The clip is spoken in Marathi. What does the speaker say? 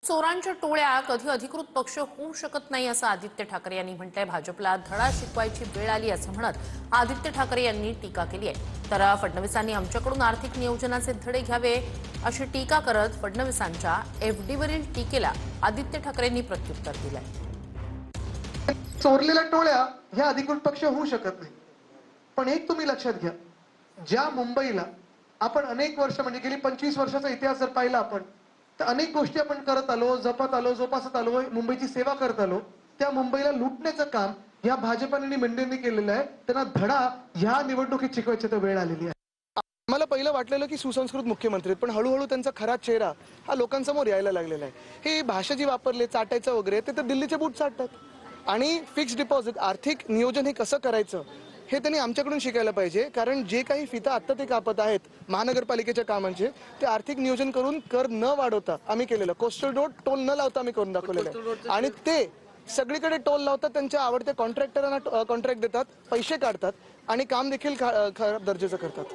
चोरांच्या टोळ्या कधी अधिकृत पक्ष होऊ शकत नाही असं आदित्य ठाकरे यांनी म्हटलंय। भाजपला धडा शिकवायची वेळ आली असं म्हणत आदित्य ठाकरे यांनी टीका केली आहे। तर फडणवीसांनी आमच्याकडून आर्थिक नियोजनाचे धडे घ्यावे अशी टीका करत फडणवीसांच्या एफडीवरील टीकेला आदित्य ठाकरेंनी प्रत्युत्तर दिलंय। चोरलेल्या टोळ्या ह्या अधिकृत पक्ष होऊ शकत नाही, पण एक तुम्ही लक्षात घ्या, ज्या मुंबईला आपण अनेक वर्ष म्हणजे गेली 25 वर्षाचा इतिहास जर पाहिला आपण, तर अनेक गोष्टी आपण करत आलो, जपत आलो, जोपासत आलो, मुंबईची सेवा करत आलो। त्या मुंबईला लुटण्याचं काम ह्या भाजपाने आणि मंडळींनी केलेलं आहे। त्यांना धडा ह्या निवडणुकीत शिकवायची तर वेळ आलेली आहे। मला पहिलं वाटलेलं की सुसंस्कृत मुख्यमंत्री, पण हळूहळू त्यांचा खरा चेहरा हा लोकांसमोर यायला लागलेला आहे। ही भाषा जी वापरले चाटायचं वगैरे ते तर दिल्लीचे बूट चाटतात। आणि फिक्स डिपॉझिट आर्थिक नियोजन हे कसं करायचं हे त्यांनी आमच्याकडून शिकायला पाहिजे। कारण जे काही फिता आत्ता ते कापत आहेत महानगरपालिकेच्या कामांचे, ते आर्थिक नियोजन करून कर न वाढवता आम्ही केलेलं। कोस्टल रोड टोल न लावता आम्ही करून दाखवलेलं आहे। आणि ते सगळीकडे टोल लावतात, त्यांच्या आवडत्या कॉन्ट्रॅक्टरांना कॉन्ट्रॅक्ट देतात, पैसे काढतात आणि काम देखील खराब दर्जाचं करतात।